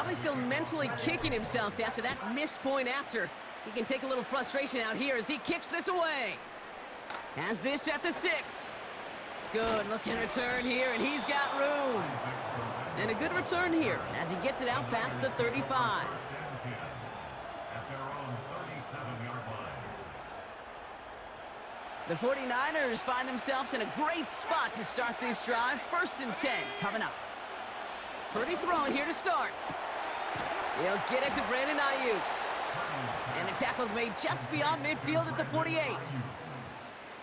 Probably still mentally kicking himself after that missed point after. He can take a little frustration out here as he kicks this away. Has this at the 6. Good looking return here, and he's got room. And a good return here as he gets it out past the 35. The 49ers find themselves in a great spot to start this drive. 1st and 10 coming up. Purdy throwing here to start. He'll get it to Brandon Ayuk. And the tackle's made just beyond midfield at the 48.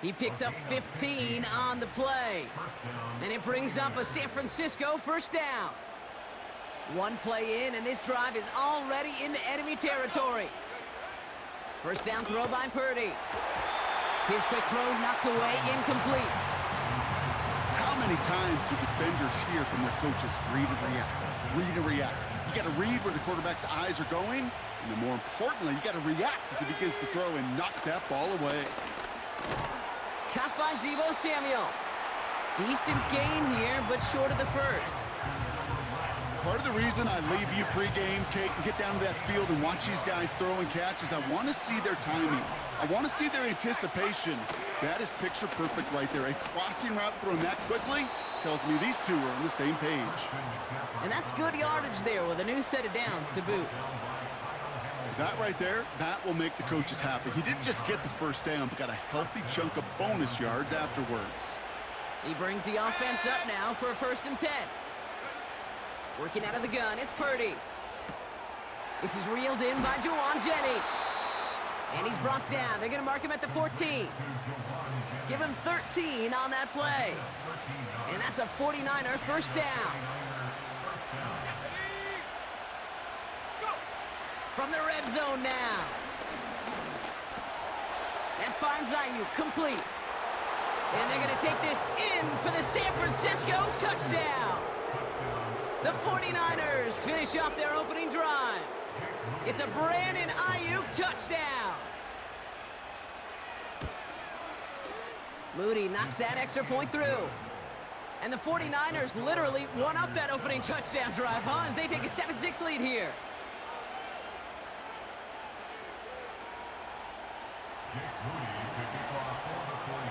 He picks up 15 on the play. And it brings up a San Francisco 1st down. One play in, and this drive is already into enemy territory. 1st down throw by Purdy. His quick throw knocked away, incomplete. How many times do defenders hear from their coaches, read and react, read and react? You got to read where the quarterback's eyes are going, and then more importantly, you got to react as he begins to throw and knock that ball away. Caught by Deebo Samuel. Decent gain here, but short of the 1st. Part of the reason I leave you pregame, Kate, and get down to that field and watch these guys throw and catch is I want to see their timing. I want to see their anticipation. That is picture perfect right there. A crossing route thrown that quickly tells me these two are on the same page. And that's good yardage there with a new set of downs to boot. That right there, that will make the coaches happy. He didn't just get the 1st down, but got a healthy chunk of bonus yards afterwards. He brings the offense up now for a 1st and 10. Working out of the gun, it's Purdy. This is reeled in by Juwan Jennings. And he's brought down. They're going to mark him at the 14. Give him 13 on that play. And that's a 49er 1st down. From the red zone now. That finds Ayuk complete. And they're going to take this in for the San Francisco touchdown. The 49ers finish off their opening drive. It's a Brandon Ayuk touchdown. Moody knocks that extra point through. And the 49ers literally won up that opening touchdown drive, huh? As they take a 7-6 lead here.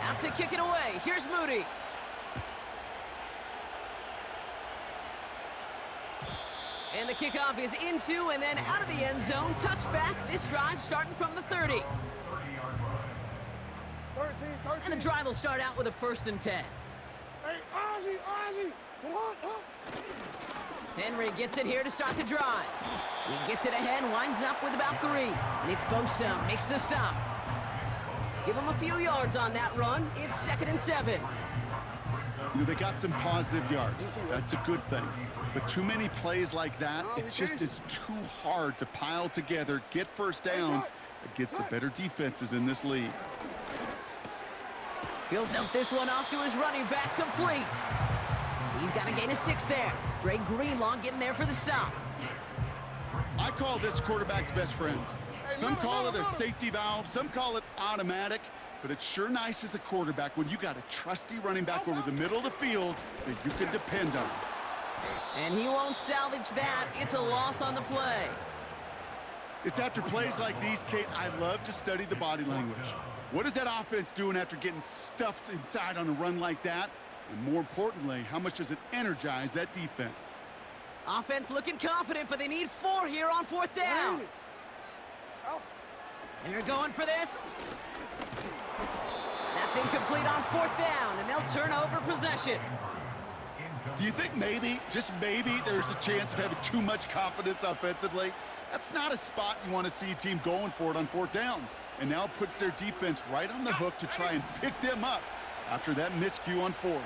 Out to kick it away. Here's Moody. And the kickoff is into and then out of the end zone. Touchback. This drive starting from the 30. 13. And the drive will start out with a 1st and 10. Hey, Ozzie, come on. Henry gets it here to start the drive. He gets it ahead, winds up with about 3. Nick Bosa makes the stop. Give him a few yards on that run. It's 2nd and 7. You know, they got some positive yards. That's a good thing. But too many plays like that, it just is too hard to pile together, get 1st downs against the better defenses in this league. He'll dump this one off to his running back, complete. He's got a gain of 6 there. Dre Greenlaw getting there for the stop. I call this quarterback's best friend. Some call it a safety valve, some call it automatic, but it's sure nice as a quarterback when you got a trusty running back over the middle of the field that you can depend on. And he won't salvage that. It's a loss on the play. It's after plays like these, Kate, I love to study the body language. What is that offense doing after getting stuffed inside on a run like that? And more importantly, how much does it energize that defense? Offense looking confident, but they need 4 here on 4th down. They're going for this. That's incomplete on 4th down, and they'll turn over possession. Do you think maybe, just maybe, there's a chance of having too much confidence offensively? That's not a spot you want to see a team going for it on 4th down. And now puts their defense right on the hook to try and pick them up after that miscue on 4th.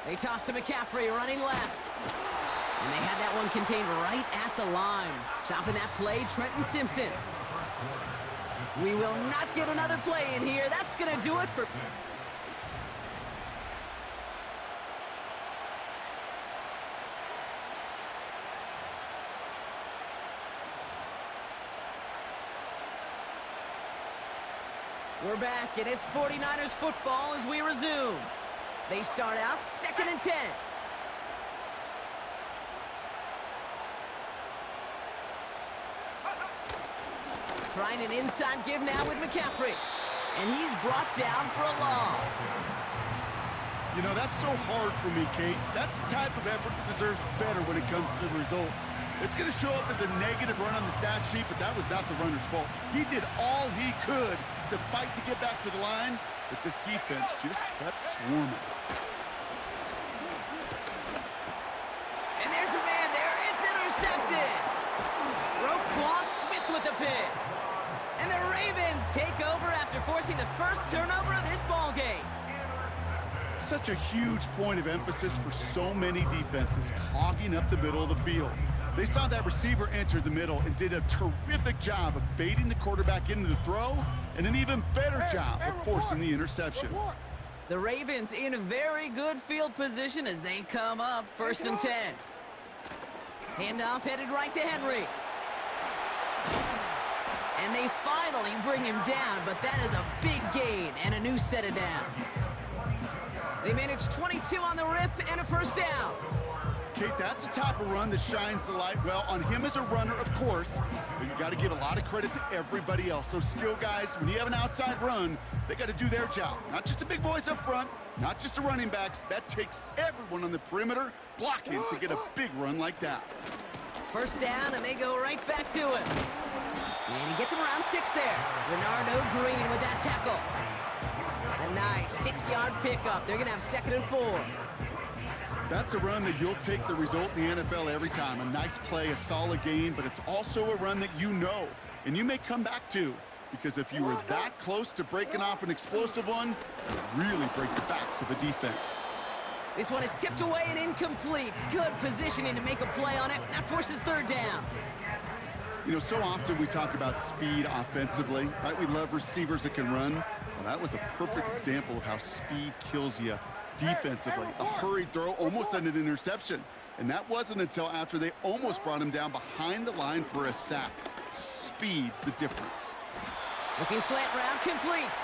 They toss to McCaffrey running left. And they had that one contained right at the line. Stopping that play, Trenton Simpson. We will not get another play in here. That's going to do it for... We're back, and it's 49ers football as we resume. They start out 2nd and 10. Trying an inside give now with McCaffrey. And he's brought down for a loss. You know, that's so hard for me, Kate. That's the type of effort that deserves better when it comes to the results. It's going to show up as a negative run on the stat sheet, but that was not the runner's fault. He did all he could to fight to get back to the line, but this defense just kept swarming. And there's a man there. It's intercepted. Roquan Smith with the pick. And the Ravens take over after forcing the first turnover of this ball game. Such a huge point of emphasis for so many defenses, clogging up the middle of the field. They saw that receiver enter the middle and did a terrific job of baiting the quarterback into the throw, and an even better job of forcing the interception. The Ravens in a very good field position as they come up 1st and 10. Handoff headed right to Henry. And they finally bring him down, but that is a big gain and a new set of downs. They managed 22 on the rip and a first down. Kate, that's the type of run that shines the light well on him as a runner, of course, but you got to give a lot of credit to everybody else. Those skill guys, when you have an outside run, they got to do their job. Not just the big boys up front, not just the running backs. That takes everyone on the perimeter blocking to get a big run like that. First down, and they go right back to him. And he gets him around 6 there. Renardo Green with that tackle. A nice 6-yard pickup. They're going to have 2nd and 4. That's a run that you'll take the result in the NFL every time. A nice play, a solid gain, but it's also a run that you know, and you may come back to, because if you were that close to breaking off an explosive one, it would really break the backs of a defense. This one is tipped away and incomplete. Good positioning to make a play on it. That forces 3rd down. You know, so often we talk about speed offensively, right? We love receivers that can run. Well, that was a perfect example of how speed kills you defensively. A hurried throw almost ended an interception. And that wasn't until after they almost brought him down behind the line for a sack. Speed's the difference. Looking slant route complete.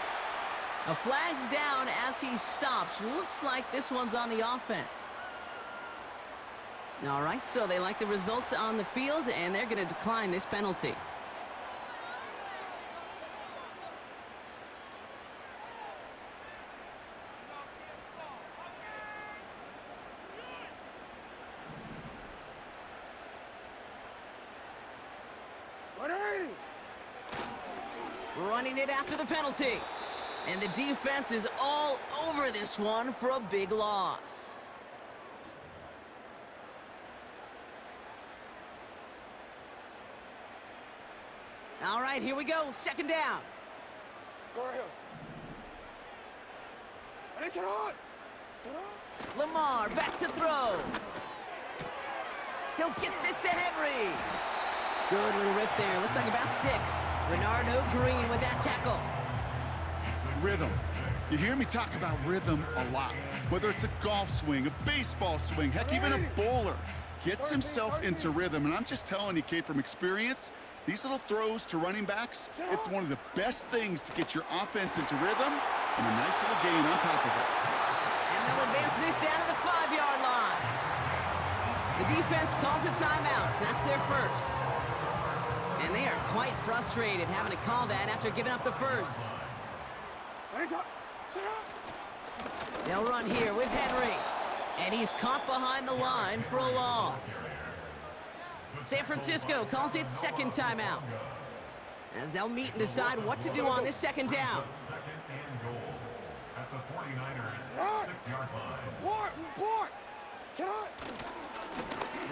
A flag's down as he stops. Looks like this one's on the offense. All right, so they like the results on the field, and they're going to decline this penalty. Running it after the penalty. And the defense is all over this one for a big loss. All right, here we go. 2nd down. Lamar back to throw. He'll get this to Henry. Good little rip there. Looks like about 6. Renardo Green with that tackle. Rhythm. You hear me talk about rhythm a lot. Whether it's a golf swing, a baseball swing, heck, even a bowler gets himself into rhythm. And I'm just telling you, Kate, from experience, these little throws to running backs, it's one of the best things to get your offense into rhythm and a nice little gain on top of it. And they'll advance this down to the 5-yard line. The defense calls a timeout, so that's their first. And they are quite frustrated having to call that after giving up the first. They'll run here with Henry. And he's caught behind the line for a loss. San Francisco calls it 2nd timeout, as they'll meet and decide what to do on this 2nd down.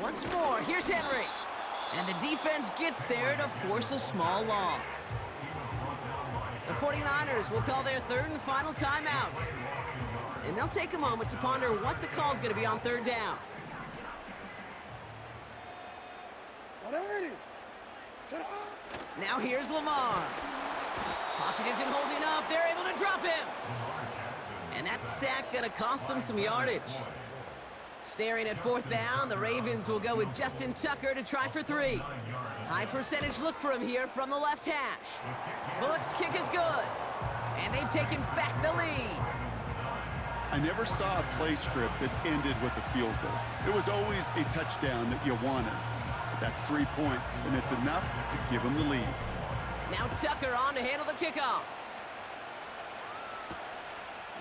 Once more, here's Henry. And the defense gets there to force a small loss. The 49ers will call their 3rd and final timeout. And they'll take a moment to ponder what the call is going to be on 3rd down. Now here's Lamar. Pocket isn't holding up. They're able to drop him. And that sack going to cost them some yardage. Staring at 4th down, the Ravens will go with Justin Tucker to try for 3. High percentage look for him here from the left hash. Bullock's kick is good. And they've taken back the lead. I never saw a play script that ended with a field goal. It was always a touchdown that you wanted. But that's 3 points, and it's enough to give them the lead. Now Tucker on to handle the kickoff.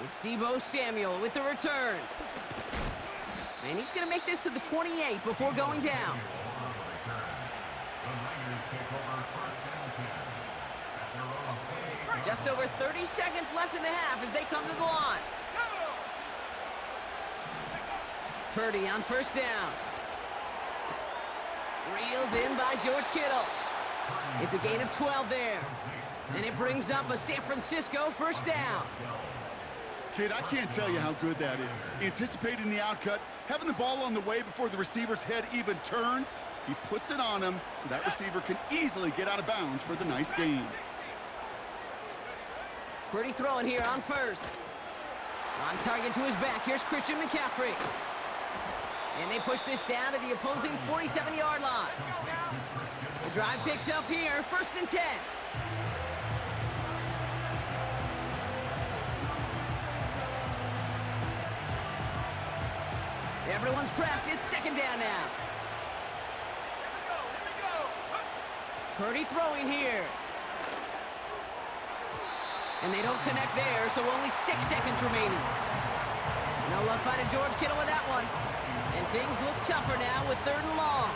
It's Deebo Samuel with the return. And he's going to make this to the 28 before going down. Just over 30 seconds left in the half as they come to the line. Purdy on first down. Reeled in by George Kittle. It's a gain of 12 there. And it brings up a San Francisco first down. Kid, I can't tell you how good that is. Anticipating the outcut, having the ball on the way before the receiver's head even turns. He puts it on him so that receiver can easily get out of bounds for the nice gain. Purdy throwing here on first. On target to his back. Here's Christian McCaffrey. And they push this down to the opposing 47-yard line. The drive picks up here, 1st and 10. Everyone's prepped. It's 2nd down now. Purdy throwing here. And they don't connect there, so only 6 seconds remaining. No luck finding George Kittle with that one. And things look tougher now with 3rd and long.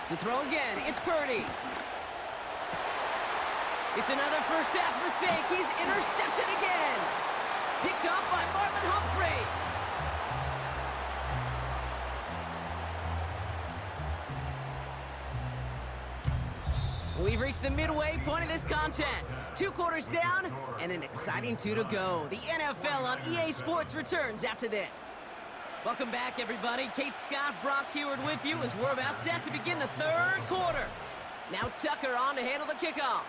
To throw again, it's Purdy. It's another first half mistake. He's intercepted again. Picked off by Marlon Humphrey. We've reached the midway point of this contest. 2 quarters down and an exciting 2 to go. The NFL on EA Sports returns after this. Welcome back, everybody. Kate Scott, Brock Heward with you as we're about set to begin the 3rd quarter. Now Tucker on to handle the kickoff.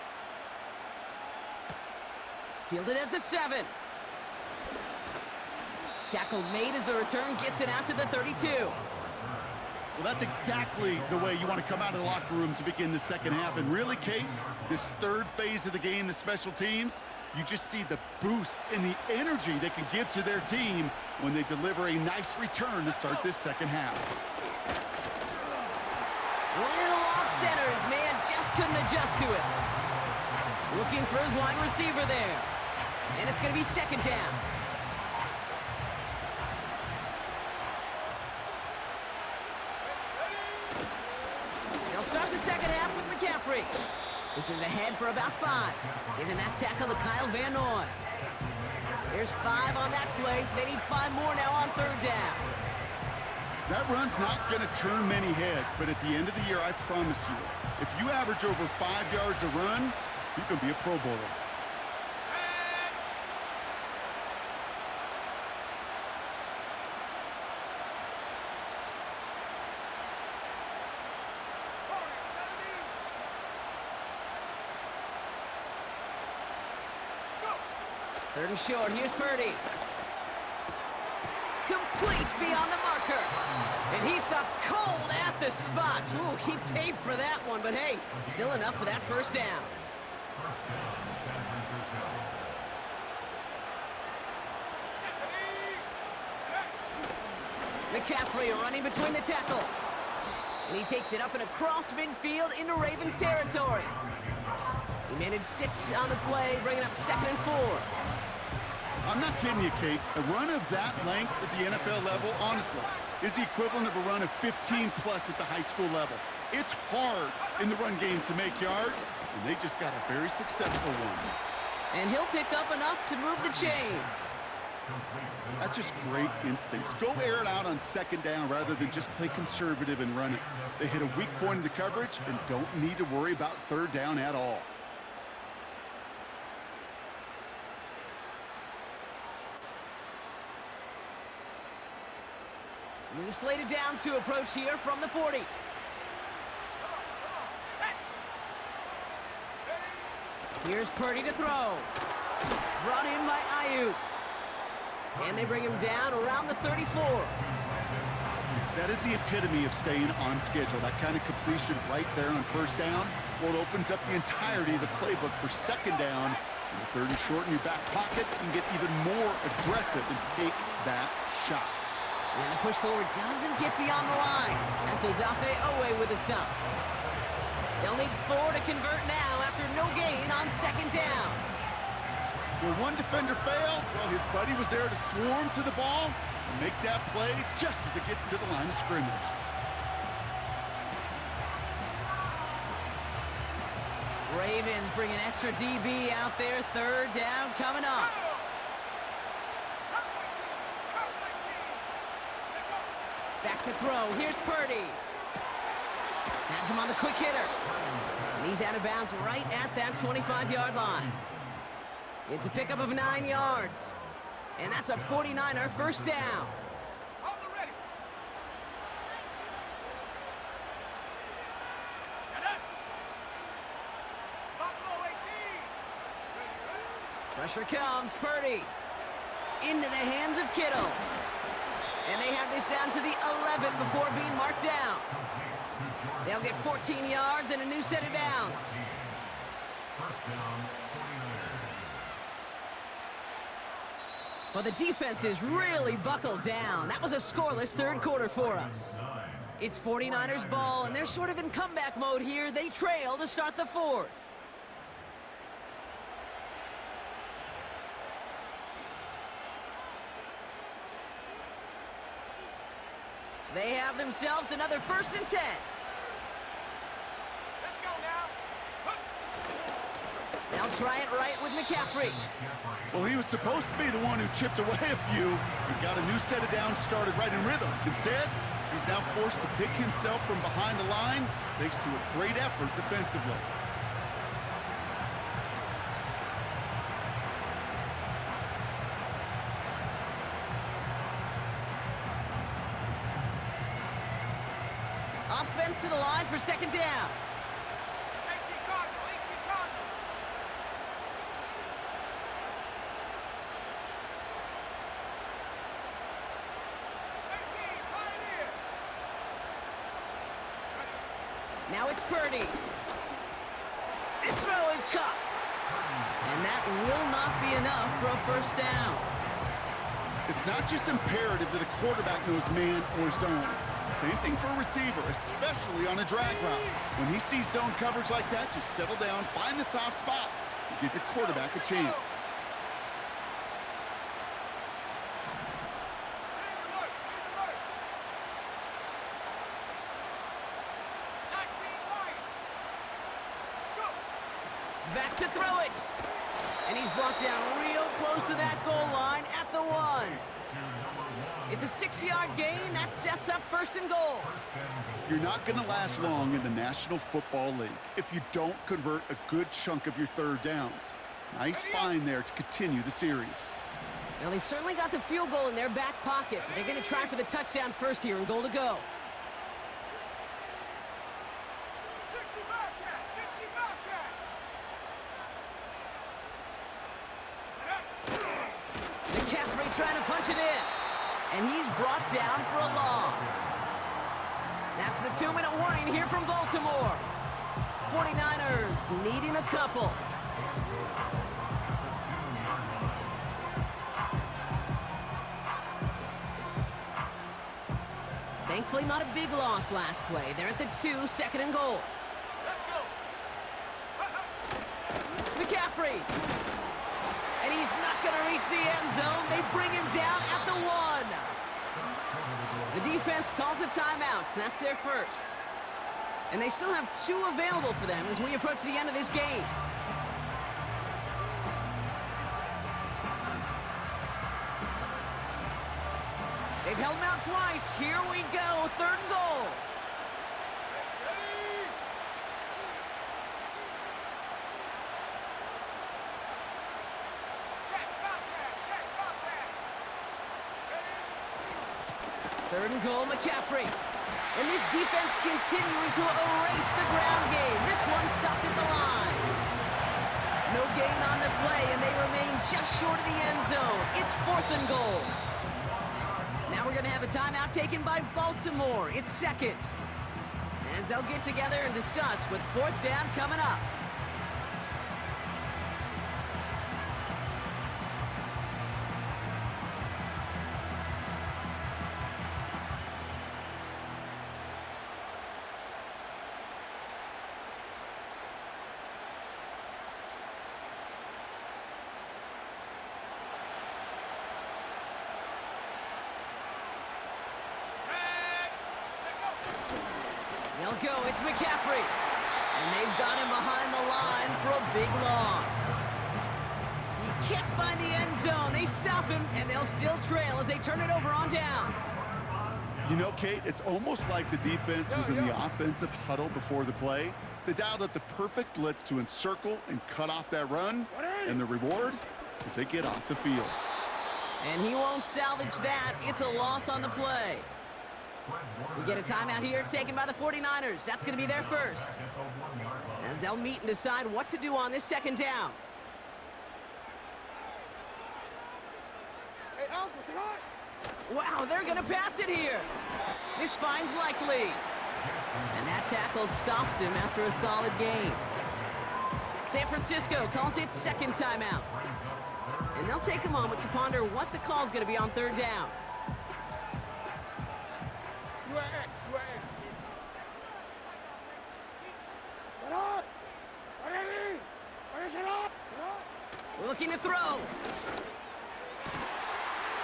Fielded at the 7. Tackle made as the return gets it out to the 32. Well, that's exactly the way you want to come out of the locker room to begin the 2nd half. And really, Kate, this 3rd phase of the game, the special teams, you just see the boost and the energy they can give to their team when they deliver a nice return to start this 2nd half. Little off center. His man just couldn't adjust to it. Looking for his wide receiver there. And it's going to be 2nd down. They'll start the 2nd half with McCaffrey. This is ahead for about 5. Giving that tackle to Kyle Van Noy. There's 5 on that play. They need 5 more now on 3rd down. That run's not going to turn many heads, but at the end of the year, I promise you, if you average over 5 yards a run, you can be a Pro Bowler. Third and short, here's Purdy. Complete beyond the marker. And he stopped cold at the spot. Ooh, he paid for that one, but hey, still enough for that 1st down. McCaffrey running between the tackles. And he takes it up and across midfield into Ravens territory. He managed 6 on the play, bringing up 2nd and 4. I'm not kidding you, Kate. A run of that length at the NFL level, honestly, is the equivalent of a run of 15-plus at the high school level. It's hard in the run game to make yards, and they just got a very successful one. And he'll pick up enough to move the chains. That's just great instincts. Go air it out on 2nd down rather than just play conservative and run it. They hit a weak point in the coverage and don't need to worry about 3rd down at all. New slated downs to approach here from the 40. Here's Purdy to throw. Brought in by Ayuk. And they bring him down around the 34. That is the epitome of staying on schedule. That kind of completion right there on first down. Well, it opens up the entirety of the playbook for second down. And the third and short in your back pocket, you can get even more aggressive and take that shot. And the push forward doesn't get beyond the line. That's Odafe Owe with a stop. They'll need 4 to convert now after no gain on second down. Where one defender failed, well, his buddy was there to swarm to the ball and make that play just as it gets to the line of scrimmage. Ravens bring an extra DB out there. Third down coming up. Back to throw. Here's Purdy. Has him on the quick hitter. And he's out of bounds right at that 25-yard line. It's a pickup of 9 yards. And that's a 49er first down. Pressure comes. Purdy. Into the hands of Kittle. And they have this down to the 11 before being marked down. They'll get 14 yards and a new set of downs. Well, the defense is really buckled down. That was a scoreless third quarter for us. It's 49ers ball, and they're sort of in comeback mode here. They trail to start the fourth. They have themselves another 1st and 10. Let's go now. They'll try it right with McCaffrey. Well, he was supposed to be the one who chipped away a few and got a new set of downs started right in rhythm. Instead, he's now forced to pick himself from behind the line thanks to a great effort defensively. Offense to the line for second down. 18 Cardinal, 18 Cardinal. Pioneer. Now it's Purdy. This throw is caught. And that will not be enough for a first down. It's not just imperative that a quarterback knows man or zone. Same thing for a receiver, especially on a drag route. When he sees zone coverage like that, just settle down, find the soft spot, and give your quarterback a chance. Back to throw it. And he's brought down real close to that goal line at the 1. It's a 6-yard gain. That sets up 1st and goal. You're not going to last long in the National Football League if you don't convert a good chunk of your third downs. Nice find there to continue the series. Now, they've certainly got the field goal in their back pocket, but they're going to try for the touchdown first here and goal to go. 60 Bobcat, 60 Bobcat. McCaffrey trying to punch it in. And he's brought down for a loss. That's the 2-minute warning here from Baltimore. 49ers needing a couple. Thankfully, not a big loss last play. They're at the 2, 2nd and goal. McCaffrey. And he's not going to reach the end zone. They bring him down at the 1. The defense calls a timeout, so that's their first. And they still have 2 available for them as we approach the end of this game. They've held him out twice. Here we go, 3rd and goal. Third and goal, McCaffrey. And this defense continuing to erase the ground game. This one stopped at the line. No gain on the play, and they remain just short of the end zone. It's 4th and goal. Now we're going to have a timeout taken by Baltimore. It's 2nd. As they'll get together and discuss with 4th down coming up. They'll go, it's McCaffrey. And they've got him behind the line for a big loss. He can't find the end zone. They stop him, and they'll still trail as they turn it over on downs. You know, Kate, it's almost like the defense was in the offensive huddle before the play. They dialed up the perfect blitz to encircle and cut off that run. And the reward is they get off the field. And he won't salvage that. It's a loss on the play. We get a timeout here taken by the 49ers. That's going to be their first. As they'll meet and decide what to do on this 2nd down. Wow, they're going to pass it here. This finds likely. And that tackle stops him after a solid gain. San Francisco calls it 2nd timeout. And they'll take a moment to ponder what the call's going to be on 3rd down. Looking to throw.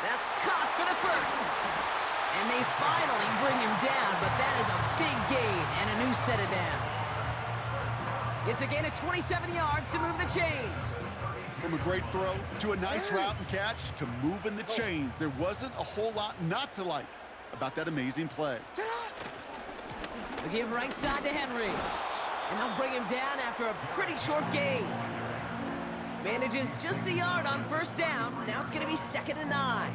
That's caught for the first. And they finally bring him down, but that is a big gain and a new set of downs. It's a gain of 27 yards to move the chains. From a great throw to a nice route and catch to moving the chains. There wasn't a whole lot not to like about that amazing play. They give right side to Henry. And they'll bring him down after a pretty short gain. Manages just a yard on 1st down. Now it's going to be 2nd and 9.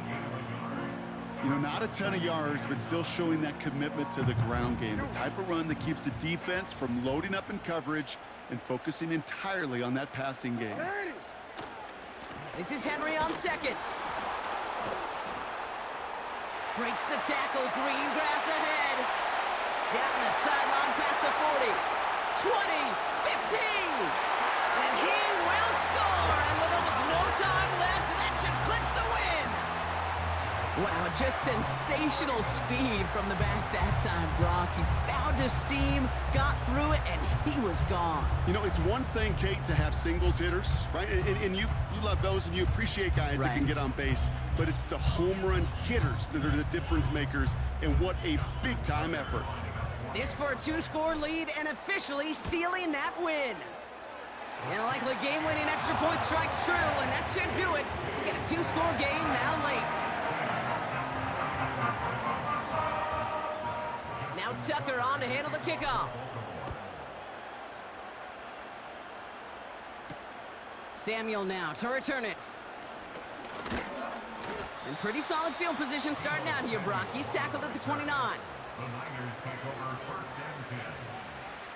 You know, not a ton of yards, but still showing that commitment to the ground game. The type of run that keeps the defense from loading up in coverage and focusing entirely on that passing game. This is Henry on 2nd. Breaks the tackle. Green grass ahead. Down the sideline past the 40. 20, 15. And he will score. And with almost no time left, that should clinch the win. Wow, just sensational speed from the back that time, Brock. He found a seam, got through it, and he was gone. You know, it's one thing, Kate, to have singles hitters, right? And you love those, and you appreciate guys that can get on base. But it's the home run hitters that are the difference makers, and what a big-time effort. This for a 2-score lead and officially sealing that win. And a likely game-winning extra point strikes true, and that should do it. We get a 2-score game now late. Now Tucker on to handle the kickoff. Samuel now to return it. And pretty solid field position starting out here, Brock. He's tackled at the 29. The Niners take over 1st and 10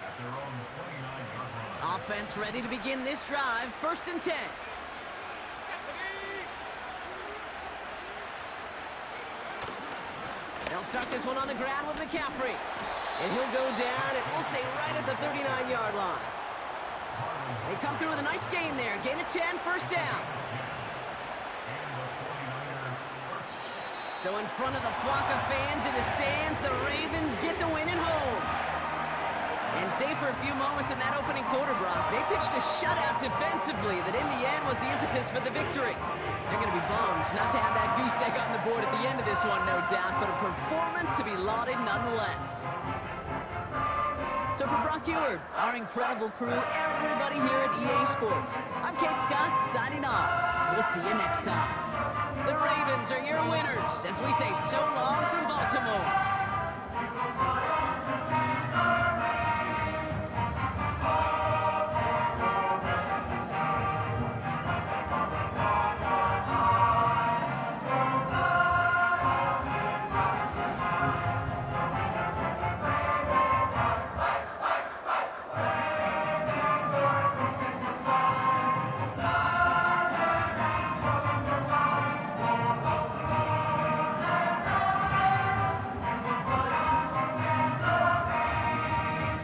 at their own 29-yard line. Offense ready to begin this drive. 1st and 10. They'll start this one on the ground with McCaffrey. And he'll go down, and we'll say right at the 39-yard line. They come through with a nice gain there. Gain of 10, 1st down. So in front of the flock of fans in the stands, the Ravens get the win at home. And save for a few moments in that opening quarter, Brock, they pitched a shutout defensively that in the end was the impetus for the victory. They're going to be bummed not to have that goose egg on the board at the end of this one, no doubt, but a performance to be lauded nonetheless. So for Brock Eward, our incredible crew, everybody here at EA Sports, I'm Kate Scott signing off. We'll see you next time. The Ravens are your winners as we say so long from Baltimore.